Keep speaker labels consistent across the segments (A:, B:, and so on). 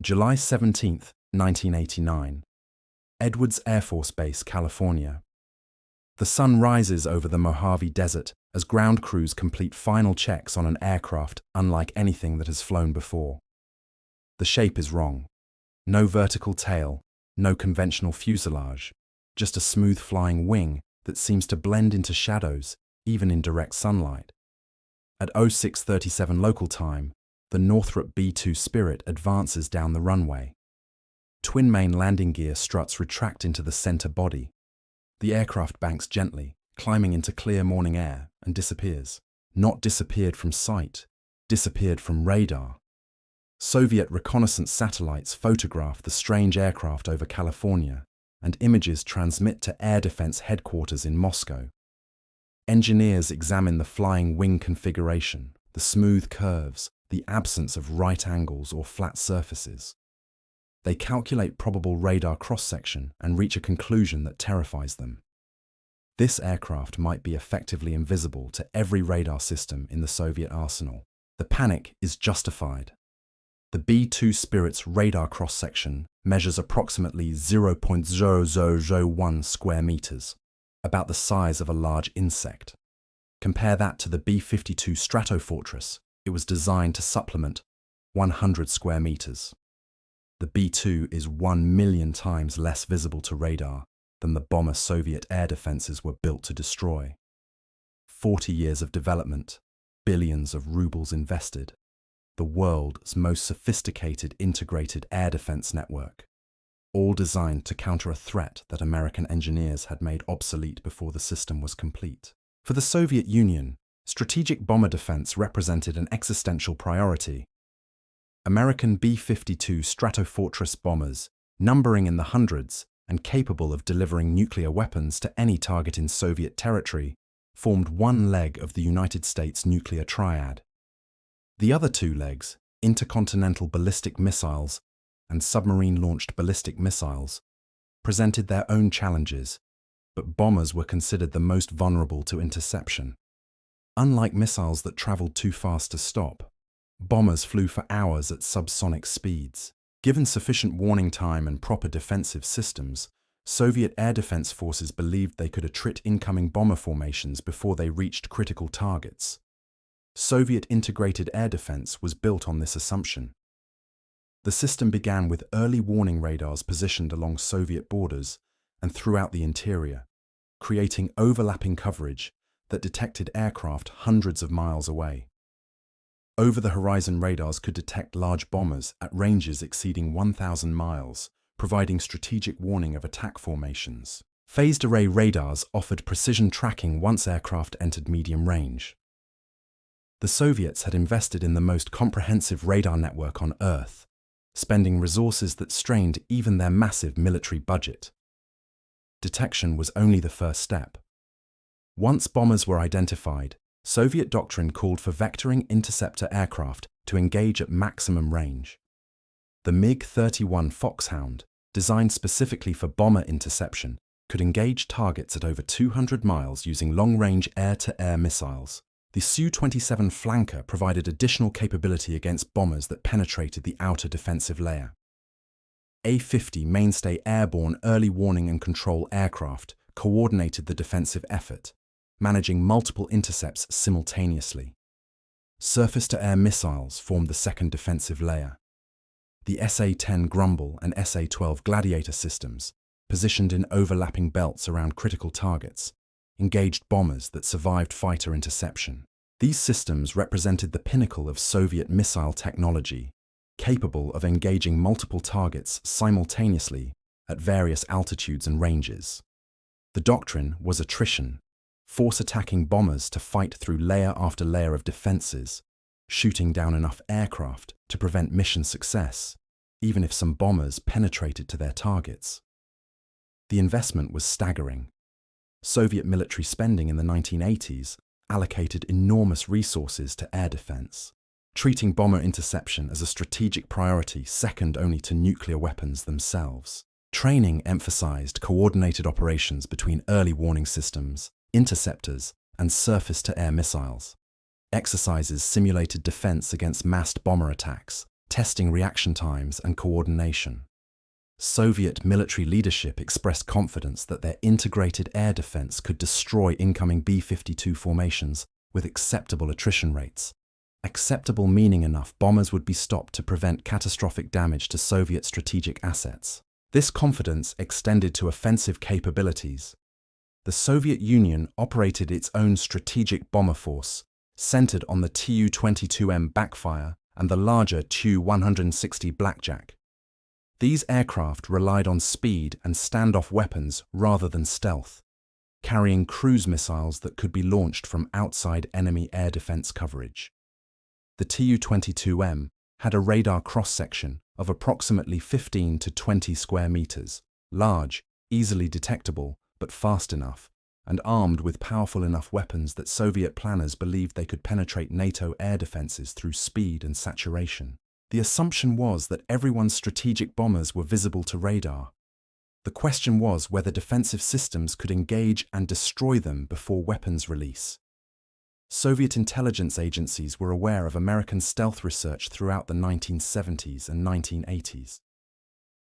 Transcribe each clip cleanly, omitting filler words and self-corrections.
A: July 17, 1989. Edwards Air Force Base, California. The sun rises over the Mojave Desert as ground crews complete final checks on an aircraft unlike anything that has flown before. The shape is wrong. No vertical tail, no conventional fuselage, just a smooth flying wing that seems to blend into shadows, even in direct sunlight. At 06:37 local time, the Northrop B-2 Spirit advances down the runway. Twin-main landing gear struts retract into the center body. The aircraft banks gently, climbing into clear morning air, and disappears. Not disappeared from sight, disappeared from radar. Soviet reconnaissance satellites photograph the strange aircraft over California, and images transmit to Air Defense headquarters in Moscow. Engineers examine the flying wing configuration, the smooth curves, the absence of right angles or flat surfaces. They calculate probable radar cross-section and reach a conclusion that terrifies them. This aircraft might be effectively invisible to every radar system in the Soviet arsenal. The panic is justified. The B-2 Spirit's radar cross-section measures approximately 0.0001 square meters, about the size of a large insect. Compare that to the B-52 Stratofortress. It was designed to supplement 100 square meters. The B-2 is 1 million times less visible to radar than the bomber Soviet air defenses were built to destroy. 40 years of development, billions of rubles invested. The world's most sophisticated integrated air defense network, all designed to counter a threat that American engineers had made obsolete before the system was complete. For the Soviet Union, strategic bomber defense represented an existential priority. American B-52 Stratofortress bombers, numbering in the hundreds and capable of delivering nuclear weapons to any target in Soviet territory, formed one leg of the United States nuclear triad. The other two legs, intercontinental ballistic missiles and submarine-launched ballistic missiles, presented their own challenges, but bombers were considered the most vulnerable to interception. Unlike missiles that traveled too fast to stop, bombers flew for hours at subsonic speeds. Given sufficient warning time and proper defensive systems, Soviet air defense forces believed they could attrit incoming bomber formations before they reached critical targets. Soviet integrated air defense was built on this assumption. The system began with early warning radars positioned along Soviet borders and throughout the interior, creating overlapping coverage that detected aircraft hundreds of miles away. Over-the-horizon radars could detect large bombers at ranges exceeding 1,000 miles, providing strategic warning of attack formations. Phased array radars offered precision tracking once aircraft entered medium range. The Soviets had invested in the most comprehensive radar network on Earth, spending resources that strained even their massive military budget. Detection was only the first step. Once bombers were identified, Soviet doctrine called for vectoring interceptor aircraft to engage at maximum range. The MiG-31 Foxhound, designed specifically for bomber interception, could engage targets at over 200 miles using long-range air-to-air missiles. The Su-27 Flanker provided additional capability against bombers that penetrated the outer defensive layer. A-50 mainstay airborne early warning and control aircraft coordinated the defensive effort, managing multiple intercepts simultaneously. Surface-to-air missiles formed the second defensive layer. The SA-10 Grumble and SA-12 Gladiator systems, positioned in overlapping belts around critical targets, engaged bombers that survived fighter interception. These systems represented the pinnacle of Soviet missile technology, capable of engaging multiple targets simultaneously at various altitudes and ranges. The doctrine was attrition, force-attacking bombers to fight through layer after layer of defenses, shooting down enough aircraft to prevent mission success, even if some bombers penetrated to their targets. The investment was staggering. Soviet military spending in the 1980s allocated enormous resources to air defense, treating bomber interception as a strategic priority second only to nuclear weapons themselves. Training emphasized coordinated operations between early warning systems, interceptors, and surface-to-air missiles. Exercises simulated defense against massed bomber attacks, testing reaction times and coordination. Soviet military leadership expressed confidence that their integrated air defense could destroy incoming B-52 formations with acceptable attrition rates. Acceptable meaning enough bombers would be stopped to prevent catastrophic damage to Soviet strategic assets. This confidence extended to offensive capabilities. The Soviet Union operated its own strategic bomber force, centered on the Tu-22M Backfire and the larger Tu-160 Blackjack. These aircraft relied on speed and standoff weapons rather than stealth, carrying cruise missiles that could be launched from outside enemy air defense coverage. The Tu-22M had a radar cross-section of approximately 15 to 20 square meters, large, easily detectable, but fast enough, and armed with powerful enough weapons that Soviet planners believed they could penetrate NATO air defenses through speed and saturation. The assumption was that everyone's strategic bombers were visible to radar. The question was whether defensive systems could engage and destroy them before weapons release. Soviet intelligence agencies were aware of American stealth research throughout the 1970s and 1980s.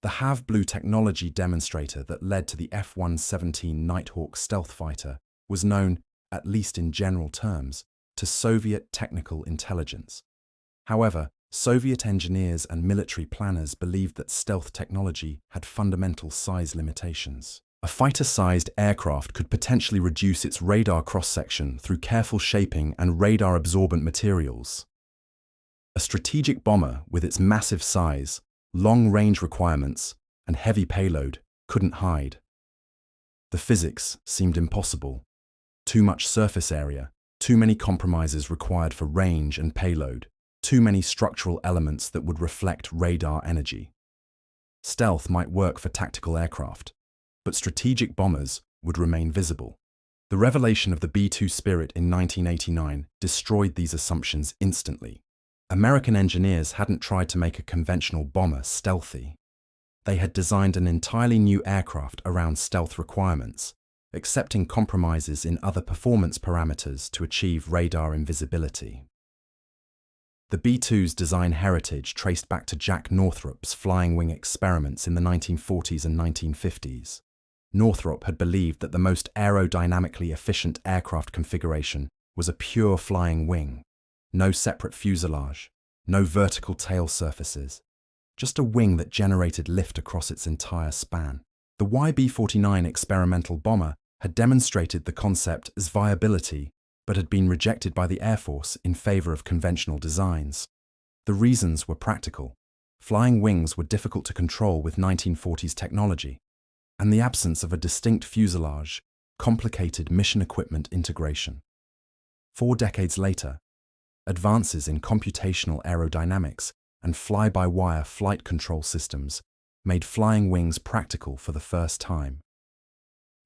A: The Have-Blue technology demonstrator that led to the F-117 Nighthawk stealth fighter was known, at least in general terms, to Soviet technical intelligence. However, Soviet engineers and military planners believed that stealth technology had fundamental size limitations. A fighter-sized aircraft could potentially reduce its radar cross-section through careful shaping and radar-absorbent materials. A strategic bomber, with its massive size, long-range requirements, and heavy payload, couldn't hide. The physics seemed impossible. Too much surface area, too many compromises required for range and payload, too many structural elements that would reflect radar energy. Stealth might work for tactical aircraft, but strategic bombers would remain visible. The revelation of the B-2 Spirit in 1989 destroyed these assumptions instantly. American engineers hadn't tried to make a conventional bomber stealthy. They had designed an entirely new aircraft around stealth requirements, accepting compromises in other performance parameters to achieve radar invisibility. The B-2's design heritage traced back to Jack Northrop's flying wing experiments in the 1940s and 1950s. Northrop had believed that the most aerodynamically efficient aircraft configuration was a pure flying wing. No separate fuselage, no vertical tail surfaces, just a wing that generated lift across its entire span. The YB-49 experimental bomber had demonstrated the concept as viability, but had been rejected by the Air Force in favor of conventional designs. The reasons were practical. Flying wings were difficult to control with 1940s technology, and the absence of a distinct fuselage complicated mission equipment integration. 4 decades later, advances in computational aerodynamics and fly-by-wire flight control systems made flying wings practical for the first time.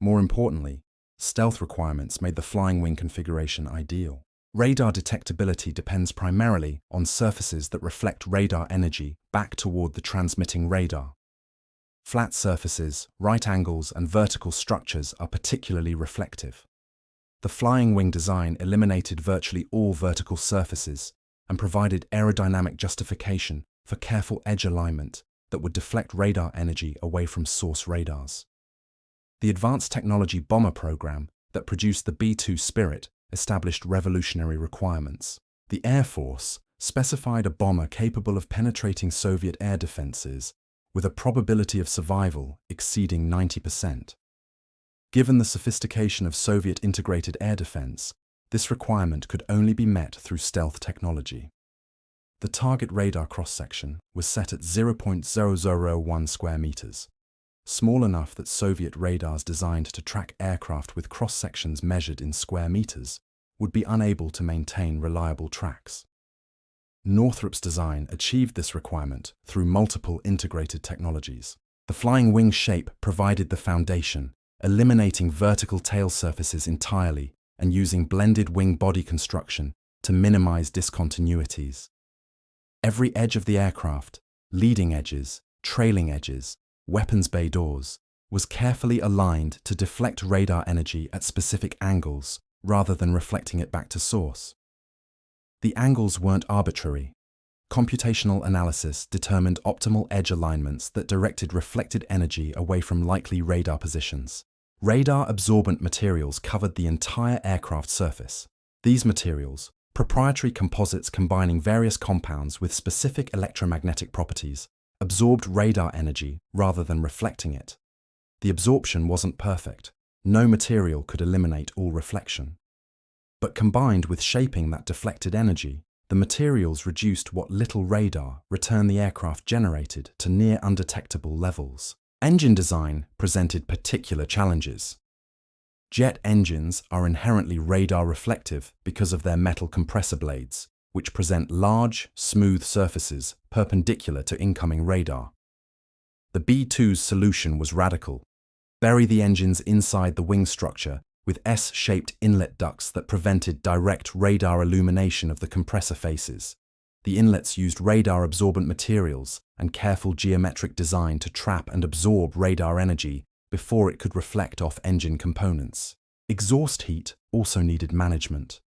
A: More importantly, stealth requirements made the flying wing configuration ideal. Radar detectability depends primarily on surfaces that reflect radar energy back toward the transmitting radar. Flat surfaces, right angles, and vertical structures are particularly reflective. The flying wing design eliminated virtually all vertical surfaces and provided aerodynamic justification for careful edge alignment that would deflect radar energy away from source radars. The Advanced Technology Bomber program that produced the B-2 Spirit established revolutionary requirements. The Air Force specified a bomber capable of penetrating Soviet air defenses with a probability of survival exceeding 90%. Given the sophistication of Soviet integrated air defense, this requirement could only be met through stealth technology. The target radar cross-section was set at 0.001 square meters, small enough that Soviet radars designed to track aircraft with cross-sections measured in square meters would be unable to maintain reliable tracks. Northrop's design achieved this requirement through multiple integrated technologies. The flying wing shape provided the foundation, eliminating vertical tail surfaces entirely and using blended wing body construction to minimize discontinuities. Every edge of the aircraft, leading edges, trailing edges, weapons bay doors, was carefully aligned to deflect radar energy at specific angles rather than reflecting it back to source. The angles weren't arbitrary. computational analysis determined optimal edge alignments that directed reflected energy away from likely radar positions. Radar-absorbent materials covered the entire aircraft surface. These materials, proprietary composites combining various compounds with specific electromagnetic properties, absorbed radar energy rather than reflecting it. The absorption wasn't perfect. No material could eliminate all reflection. But combined with shaping that deflected energy, the materials reduced what little radar return the aircraft generated to near undetectable levels. Engine design presented particular challenges. Jet engines are inherently radar reflective because of their metal compressor blades, which present large, smooth surfaces perpendicular to incoming radar. The B-2's solution was radical. Bury the engines inside the wing structure with S-shaped inlet ducts that prevented direct radar illumination of the compressor faces. The inlets used radar-absorbent materials and careful geometric design to trap and absorb radar energy before it could reflect off engine components. Exhaust heat also needed management.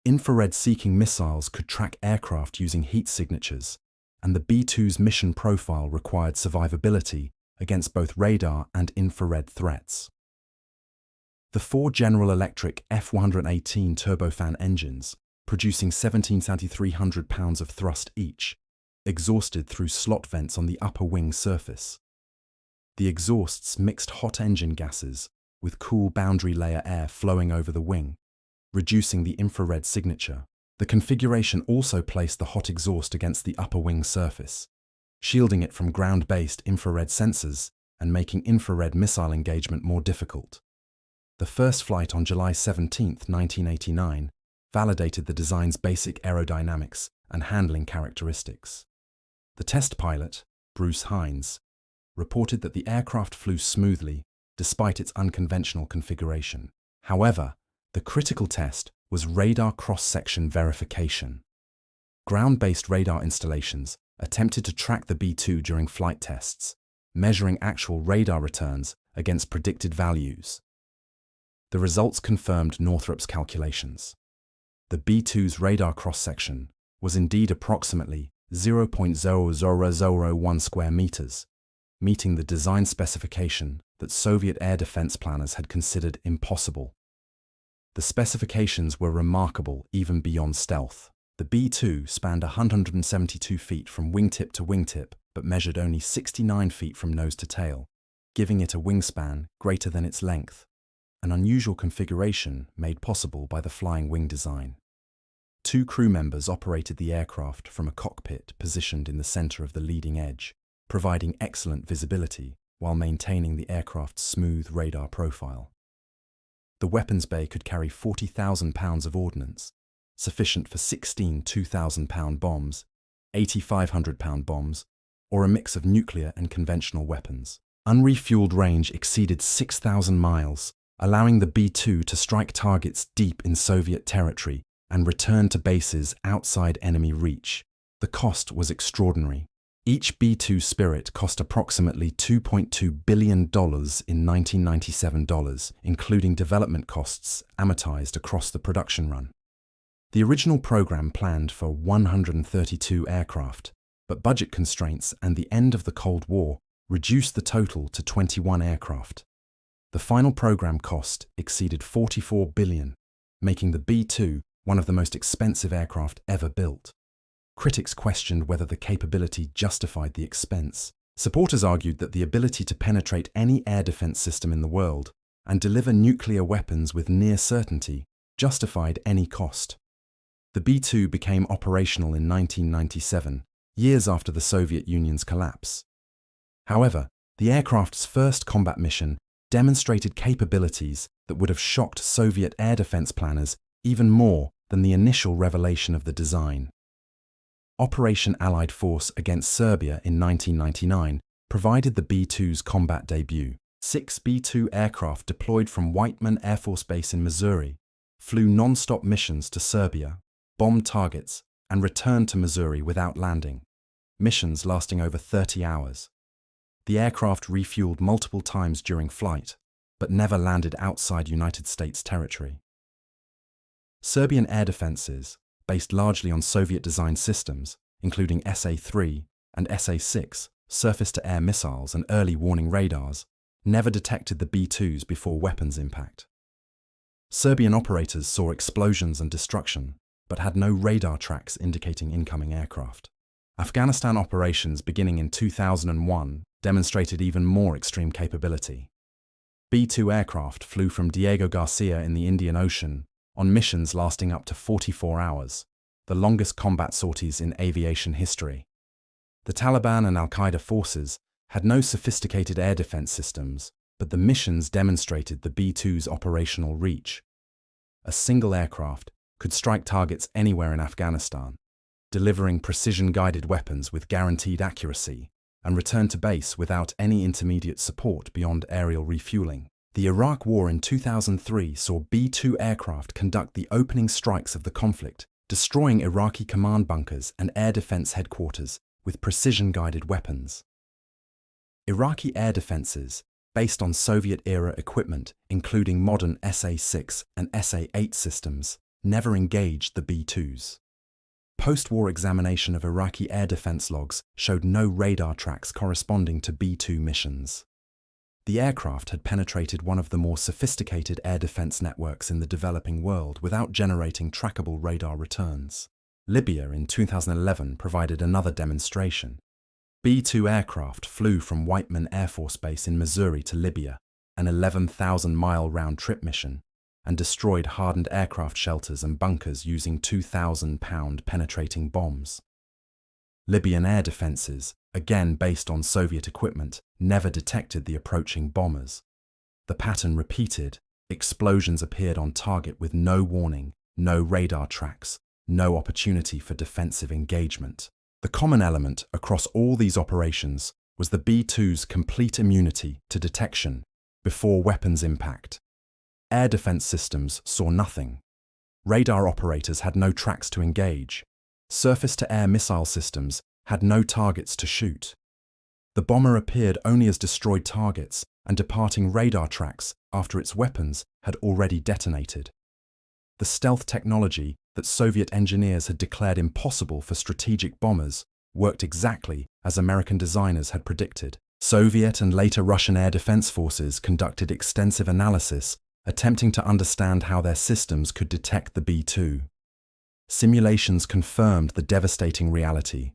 A: Infrared-seeking missiles could track aircraft using heat signatures, and the B-2's mission profile required survivability against both radar and infrared threats. The four General Electric F118 turbofan engines, producing 17,300 pounds of thrust each, exhausted through slot vents on the upper wing surface. The exhausts mixed hot engine gases with cool boundary layer air flowing over the wing, reducing the infrared signature. The configuration also placed the hot exhaust against the upper wing surface, shielding it from ground-based infrared sensors and making infrared missile engagement more difficult. The first flight on July 17, 1989, validated the design's basic aerodynamics and handling characteristics. The test pilot, Bruce Hines, reported that the aircraft flew smoothly despite its unconventional configuration. However, the critical test was radar cross-section verification. Ground-based radar installations attempted to track the B-2 during flight tests, measuring actual radar returns against predicted values. The results confirmed Northrop's calculations. The B-2's radar cross-section was indeed approximately 0.0001 square meters, meeting the design specification that Soviet air defense planners had considered impossible. The specifications were remarkable even beyond stealth. The B-2 spanned 172 feet from wingtip to wingtip, but measured only 69 feet from nose to tail, giving it a wingspan greater than its length, an unusual configuration made possible by the flying wing design. 2 crew members operated the aircraft from a cockpit positioned in the center of the leading edge, providing excellent visibility while maintaining the aircraft's smooth radar profile. The weapons bay could carry 40,000 pounds of ordnance, sufficient for 16 2,000-pound bombs, 8,500-pound bombs, or a mix of nuclear and conventional weapons. Unrefueled range exceeded 6,000 miles, allowing the B-2 to strike targets deep in Soviet territory and return to bases outside enemy reach. The cost was extraordinary. Each B-2 Spirit cost approximately $2.2 billion in 1997 dollars, including development costs amortized across the production run. The original program planned for 132 aircraft, but budget constraints and the end of the Cold War reduced the total to 21 aircraft. The final program cost exceeded $44 billion, making the B-2 one of the most expensive aircraft ever built. Critics questioned whether the capability justified the expense. Supporters argued that the ability to penetrate any air defense system in the world and deliver nuclear weapons with near certainty justified any cost. The B-2 became operational in 1997, years after the Soviet Union's collapse. However, the aircraft's first combat mission demonstrated capabilities that would have shocked Soviet air defense planners even more than the initial revelation of the design. Operation Allied Force against Serbia in 1999 provided the B-2's combat debut. 6 B-2 aircraft deployed from Whiteman Air Force Base in Missouri flew non-stop missions to Serbia, bombed targets, and returned to Missouri without landing, missions lasting over 30 hours. The aircraft refueled multiple times during flight, but never landed outside United States territory. Serbian air defenses, based largely on Soviet-designed systems, including SA-3 and SA-6 surface-to-air missiles and early warning radars, never detected the B-2s before weapons impact. Serbian operators saw explosions and destruction, but had no radar tracks indicating incoming aircraft. Afghanistan operations beginning in 2001 demonstrated even more extreme capability. B-2 aircraft flew from Diego Garcia in the Indian Ocean on missions lasting up to 44 hours, the longest combat sorties in aviation history. The Taliban and Al-Qaeda forces had no sophisticated air defense systems, but the missions demonstrated the B-2's operational reach. A single aircraft could strike targets anywhere in Afghanistan, delivering precision-guided weapons with guaranteed accuracy, and return to base without any intermediate support beyond aerial refueling. The Iraq War in 2003 saw B-2 aircraft conduct the opening strikes of the conflict, destroying Iraqi command bunkers and air defense headquarters with precision-guided weapons. Iraqi air defenses, based on Soviet-era equipment, including modern SA-6 and SA-8 systems, never engaged the B-2s. Post-war examination of Iraqi air defense logs showed no radar tracks corresponding to B-2 missions. The aircraft had penetrated one of the more sophisticated air defense networks in the developing world without generating trackable radar returns. Libya in 2011 provided another demonstration. B-2 aircraft flew from Whiteman Air Force Base in Missouri to Libya, an 11,000-mile round-trip mission, and destroyed hardened aircraft shelters and bunkers using 2,000-pound penetrating bombs. Libyan air defenses, again based on Soviet equipment, never detected the approaching bombers. The pattern repeated. Explosions appeared on target with no warning, no radar tracks, no opportunity for defensive engagement. The common element across all these operations was the B-2's complete immunity to detection before weapons impact. Air defense systems saw nothing. Radar operators had no tracks to engage. Surface-to-air missile systems had no targets to shoot. The bomber appeared only as destroyed targets and departing radar tracks after its weapons had already detonated. The stealth technology that Soviet engineers had declared impossible for strategic bombers worked exactly as American designers had predicted. Soviet and later Russian air defense forces conducted extensive analysis, attempting to understand how their systems could detect the B-2. Simulations confirmed the devastating reality.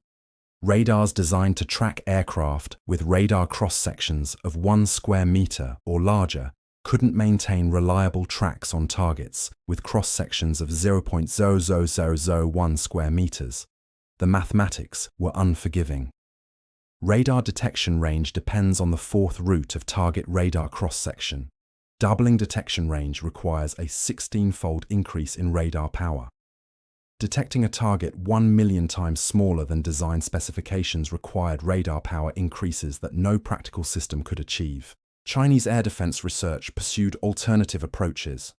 A: Radars designed to track aircraft with radar cross-sections of 1 square meter or larger couldn't maintain reliable tracks on targets with cross-sections of 0.00001 square meters. The mathematics were unforgiving. Radar detection range depends on the fourth root of target radar cross-section. Doubling detection range requires a 16-fold increase in radar power. Detecting a target 1 million times smaller than design specifications required radar power increases that no practical system could achieve. Chinese air defense research pursued alternative approaches.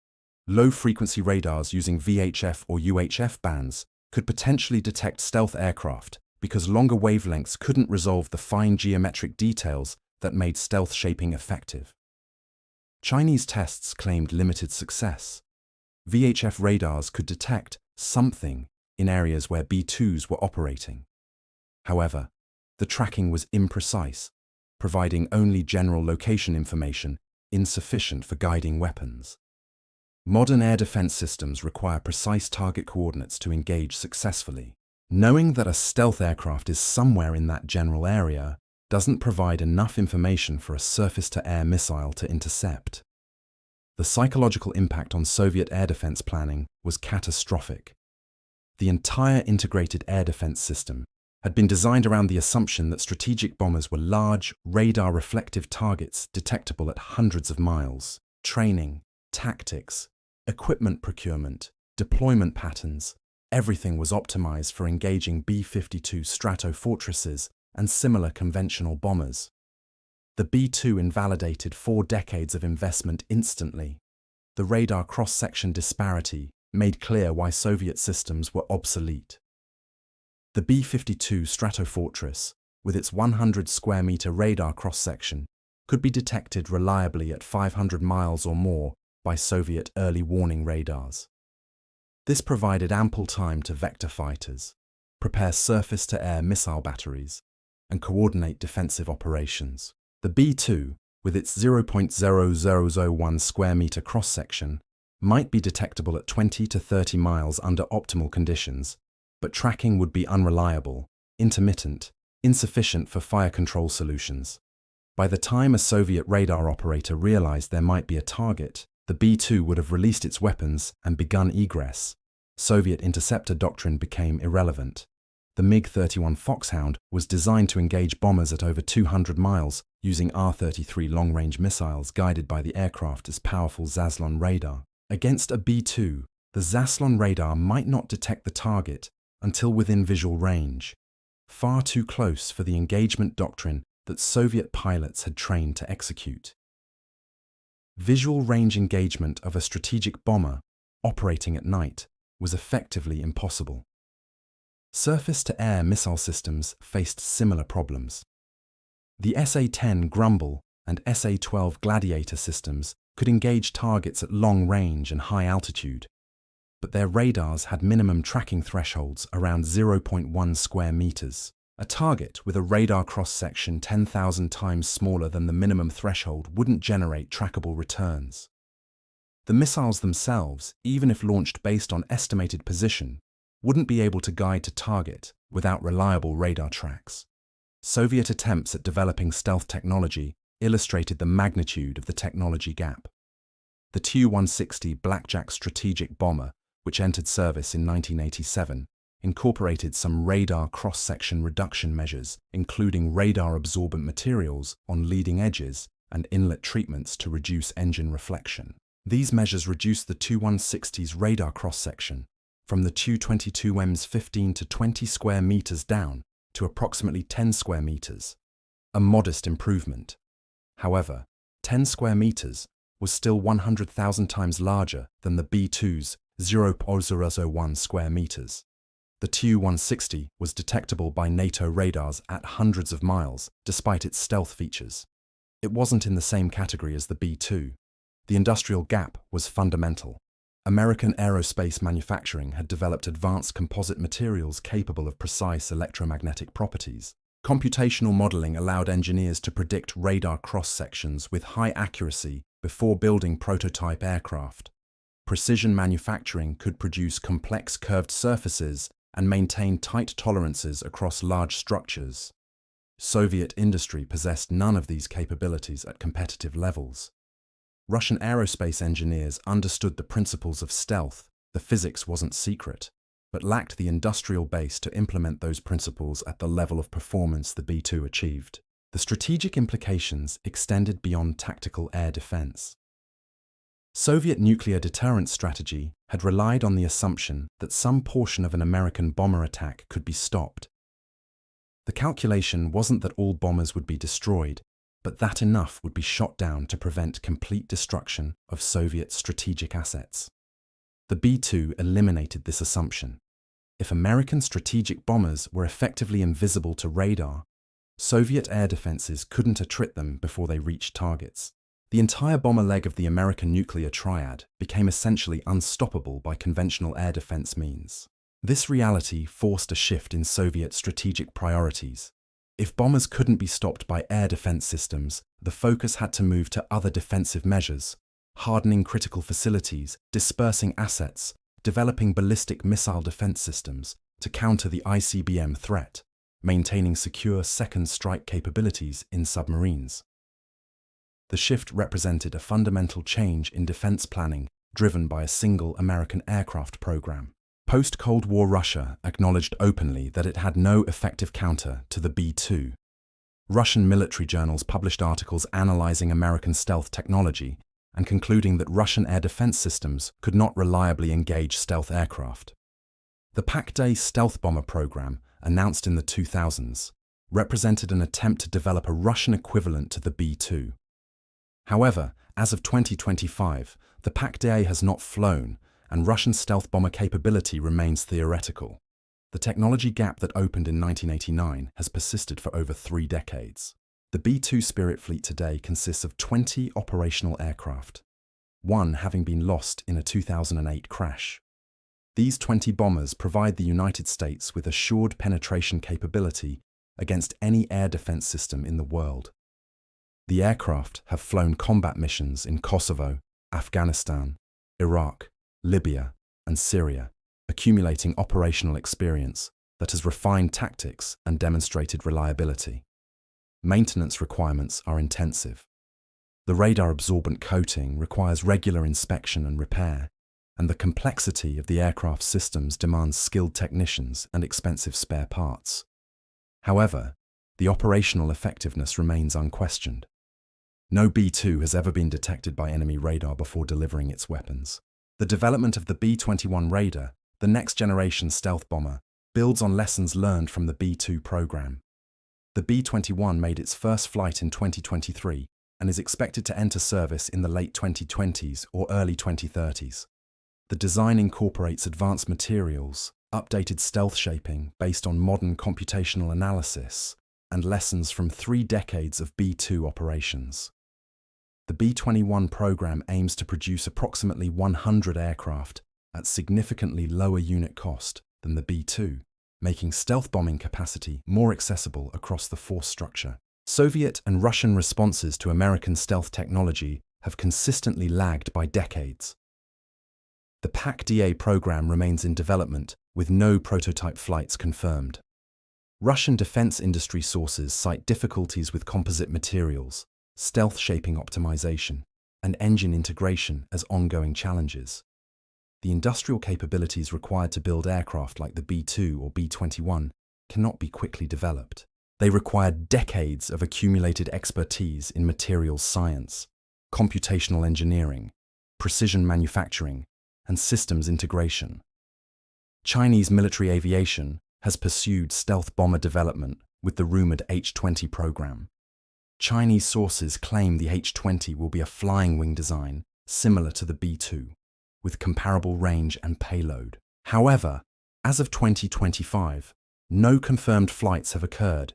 A: Low-frequency radars using VHF or UHF bands could potentially detect stealth aircraft because longer wavelengths couldn't resolve the fine geometric details that made stealth shaping effective. Chinese tests claimed limited success. VHF radars could detect something in areas where B-2s were operating. However, the tracking was imprecise, providing only general location information insufficient for guiding weapons. Modern air defense systems require precise target coordinates to engage successfully. Knowing that a stealth aircraft is somewhere in that general area doesn't provide enough information for a surface-to-air missile to intercept. The psychological impact on Soviet air defense planning was catastrophic. The entire integrated air defense system had been designed around the assumption that strategic bombers were large, radar-reflective targets detectable at hundreds of miles. Training, tactics, equipment procurement, deployment patterns, everything was optimized for engaging B-52 Stratofortresses and similar conventional bombers. The B-2 invalidated 4 decades of investment instantly. The radar cross-section disparity made clear why Soviet systems were obsolete. The B-52 Stratofortress, with its 100 square meter radar cross-section, could be detected reliably at 500 miles or more by Soviet early warning radars. This provided ample time to vector fighters. prepare surface-to-air missile batteries, and coordinate defensive operations. The B-2, with its 0.0001 square meter cross-section, might be detectable at 20 to 30 miles under optimal conditions, but tracking would be unreliable, intermittent, insufficient for fire control solutions. By the time a Soviet radar operator realized there might be a target, the B-2 would have released its weapons and begun egress. Soviet interceptor doctrine became irrelevant. The MiG-31 Foxhound was designed to engage bombers at over 200 miles using R-33 long-range missiles guided by the aircraft's powerful Zaslon radar. Against a B-2, the Zaslon radar might not detect the target until within visual range, far too close for the engagement doctrine that Soviet pilots had trained to execute. Visual range engagement of a strategic bomber operating at night was effectively impossible. Surface-to-air missile systems faced similar problems. The SA-10 Grumble and SA-12 Gladiator systems could engage targets at long range and high altitude, but their radars had minimum tracking thresholds around 0.1 square meters. A target with a radar cross-section 10,000 times smaller than the minimum threshold wouldn't generate trackable returns. The missiles themselves, even if launched based on estimated position, wouldn't be able to guide to target without reliable radar tracks. Soviet attempts at developing stealth technology illustrated the magnitude of the technology gap. The Tu-160 Blackjack strategic bomber, which entered service in 1987, incorporated some radar cross-section reduction measures, including radar-absorbent materials on leading edges and inlet treatments to reduce engine reflection. These measures reduced the Tu-160's radar cross-section from the Tu-22M's 15 to 20 square meters down to approximately 10 square meters, a modest improvement. However, 10 square meters was still 100,000 times larger than the B-2's 0.001 square meters. The Tu-160 was detectable by NATO radars at hundreds of miles, despite its stealth features. It wasn't in the same category as the B-2. The industrial gap was fundamental. American aerospace manufacturing had developed advanced composite materials capable of precise electromagnetic properties. Computational modeling allowed engineers to predict radar cross-sections with high accuracy before building prototype aircraft. Precision manufacturing could produce complex curved surfaces and maintain tight tolerances across large structures. Soviet industry possessed none of these capabilities at competitive levels. Russian aerospace engineers understood the principles of stealth, the physics wasn't secret, but lacked the industrial base to implement those principles at the level of performance the B-2 achieved. The strategic implications extended beyond tactical air defense. Soviet nuclear deterrence strategy had relied on the assumption that some portion of an American bomber attack could be stopped. The calculation wasn't that all bombers would be destroyed, but that enough would be shot down to prevent complete destruction of Soviet strategic assets. The B-2 eliminated this assumption. If American strategic bombers were effectively invisible to radar, Soviet air defenses couldn't attrit them before they reached targets. The entire bomber leg of the American nuclear triad became essentially unstoppable by conventional air defense means. This reality forced a shift in Soviet strategic priorities. If bombers couldn't be stopped by air defense systems, the focus had to move to other defensive measures, hardening critical facilities, dispersing assets, developing ballistic missile defense systems to counter the ICBM threat, maintaining secure second strike capabilities in submarines. The shift represented a fundamental change in defense planning driven by a single American aircraft program. Post-Cold War Russia acknowledged openly that it had no effective counter to the B-2. Russian military journals published articles analyzing American stealth technology and concluding that Russian air defense systems could not reliably engage stealth aircraft. The Pak-Day stealth bomber program, announced in the 2000s, represented an attempt to develop a Russian equivalent to the B-2. However, as of 2025, the Pak-Day has not flown, and Russian stealth bomber capability remains theoretical. The technology gap that opened in 1989 has persisted for over 3 decades. The B-2 Spirit fleet today consists of 20 operational aircraft, one having been lost in a 2008 crash. These 20 bombers provide the United States with assured penetration capability against any air defense system in the world. The aircraft have flown combat missions in Kosovo, Afghanistan, Iraq, Libya, and Syria, accumulating operational experience that has refined tactics and demonstrated reliability. Maintenance requirements are intensive. The radar-absorbent coating requires regular inspection and repair, and the complexity of the aircraft's systems demands skilled technicians and expensive spare parts. However, the operational effectiveness remains unquestioned. No B-2 has ever been detected by enemy radar before delivering its weapons. The development of the B-21 Raider, the next-generation stealth bomber, builds on lessons learned from the B-2 program. The B-21 made its first flight in 2023 and is expected to enter service in the late 2020s or early 2030s. The design incorporates advanced materials, updated stealth shaping based on modern computational analysis, and lessons from 3 decades of B-2 operations. The B-21 program aims to produce approximately 100 aircraft at significantly lower unit cost than the B-2, making stealth bombing capacity more accessible across the force structure. Soviet and Russian responses to American stealth technology have consistently lagged by decades. The PAC-DA program remains in development, with no prototype flights confirmed. Russian defense industry sources cite difficulties with composite materials, stealth shaping optimization, and engine integration as ongoing challenges. The industrial capabilities required to build aircraft like the B-2 or B-21 cannot be quickly developed. They require decades of accumulated expertise in materials science, computational engineering, precision manufacturing, and systems integration. Chinese military aviation has pursued stealth bomber development with the rumored H-20 program. Chinese sources claim the H-20 will be a flying wing design similar to the B-2, with comparable range and payload. However, as of 2025, no confirmed flights have occurred,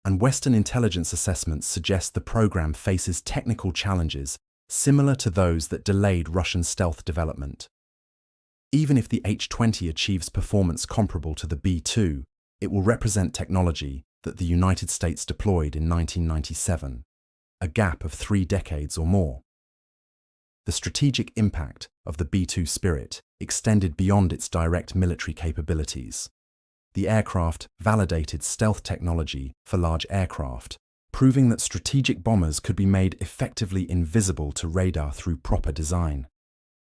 A: and Western intelligence assessments suggest the program faces technical challenges similar to those that delayed Russian stealth development. Even if the H-20 achieves performance comparable to the B-2, it will represent technology that the United States deployed in 1997, a gap of 3 decades or more. The strategic impact of the B-2 Spirit extended beyond its direct military capabilities. The aircraft validated stealth technology for large aircraft, proving that strategic bombers could be made effectively invisible to radar through proper design.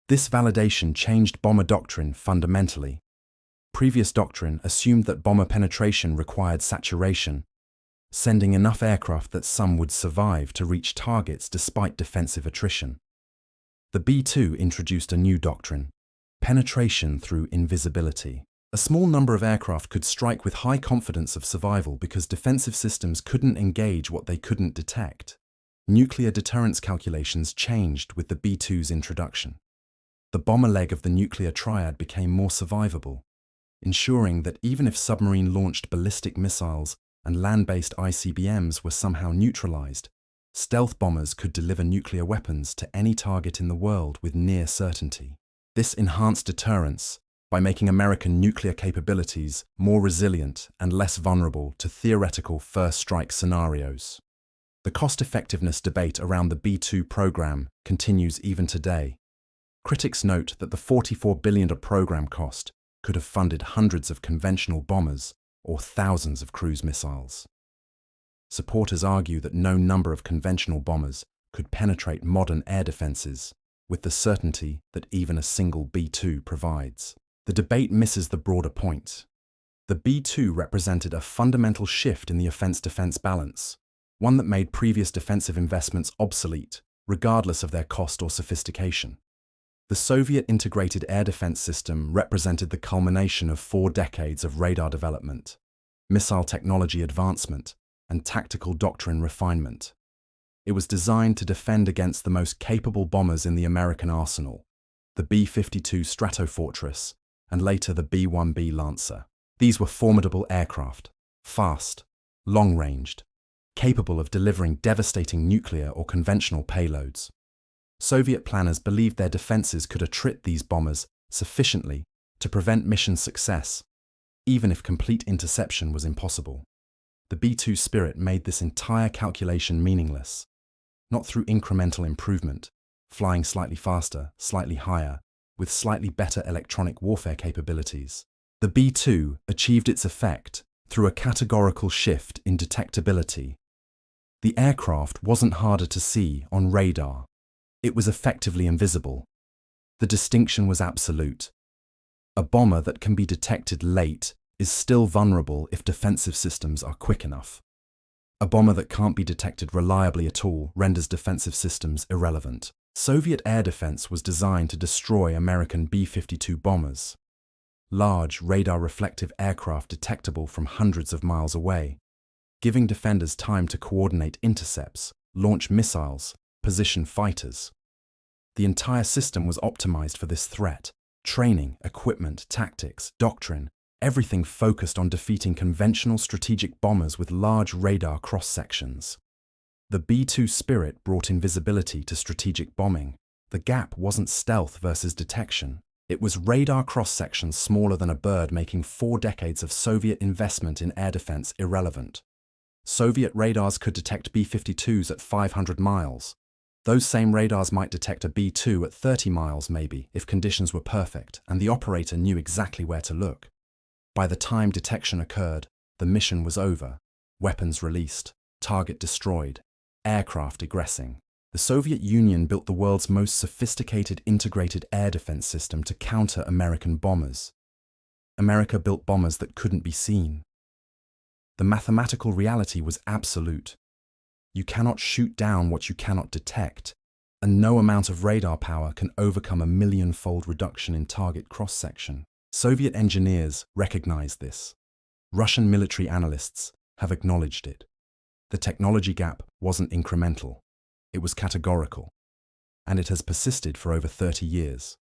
A: This validation changed bomber doctrine fundamentally. Previous doctrine assumed that bomber penetration required saturation, sending enough aircraft that some would survive to reach targets despite defensive attrition. The B-2 introduced a new doctrine, penetration through invisibility. A small number of aircraft could strike with high confidence of survival because defensive systems couldn't engage what they couldn't detect. Nuclear deterrence calculations changed with the B-2's introduction. The bomber leg of the nuclear triad became more survivable, ensuring that even if submarine-launched ballistic missiles and land-based ICBMs were somehow neutralized, stealth bombers could deliver nuclear weapons to any target in the world with near certainty. This enhanced deterrence by making American nuclear capabilities more resilient and less vulnerable to theoretical first-strike scenarios. The cost-effectiveness debate around the B-2 program continues even today. Critics note that the $44 billion program cost could have funded hundreds of conventional bombers or thousands of cruise missiles. Supporters argue that no number of conventional bombers could penetrate modern air defenses with the certainty that even a single B-2 provides. The debate misses the broader point. The B-2 represented a fundamental shift in the offense-defense balance, one that made previous defensive investments obsolete, regardless of their cost or sophistication. The Soviet integrated air defense system represented the culmination of 4 decades of radar development, missile technology advancement, and tactical doctrine refinement. It was designed to defend against the most capable bombers in the American arsenal, the B-52 Stratofortress, and later the B-1B Lancer. These were formidable aircraft, fast, long-ranged, capable of delivering devastating nuclear or conventional payloads. Soviet planners believed their defenses could attrit these bombers sufficiently to prevent mission success, even if complete interception was impossible. The B-2 Spirit made this entire calculation meaningless, not through incremental improvement, flying slightly faster, slightly higher, with slightly better electronic warfare capabilities. The B-2 achieved its effect through a categorical shift in detectability. The aircraft wasn't harder to see on radar. It was effectively invisible. The distinction was absolute. A bomber that can be detected late is still vulnerable if defensive systems are quick enough. A bomber that can't be detected reliably at all renders defensive systems irrelevant. Soviet air defense was designed to destroy American B-52 bombers, large radar-reflective aircraft detectable from hundreds of miles away, giving defenders time to coordinate intercepts, launch missiles, position fighters. The entire system was optimized for this threat. Training, equipment, tactics, doctrine, everything focused on defeating conventional strategic bombers with large radar cross-sections. The B-2 Spirit brought invisibility to strategic bombing. The gap wasn't stealth versus detection. It was radar cross-sections smaller than a bird, making 4 decades of Soviet investment in air defense irrelevant. Soviet radars could detect B-52s at 500 miles. Those same radars might detect a B-2 at 30 miles maybe, if conditions were perfect and the operator knew exactly where to look. By the time detection occurred, the mission was over. Weapons released, target destroyed, aircraft egressing. The Soviet Union built the world's most sophisticated integrated air defense system to counter American bombers. America built bombers that couldn't be seen. The mathematical reality was absolute. You cannot shoot down what you cannot detect, and no amount of radar power can overcome a million-fold reduction in target cross-section. Soviet engineers recognized this. Russian military analysts have acknowledged it. The technology gap wasn't incremental. It was categorical, and it has persisted for over 30 years.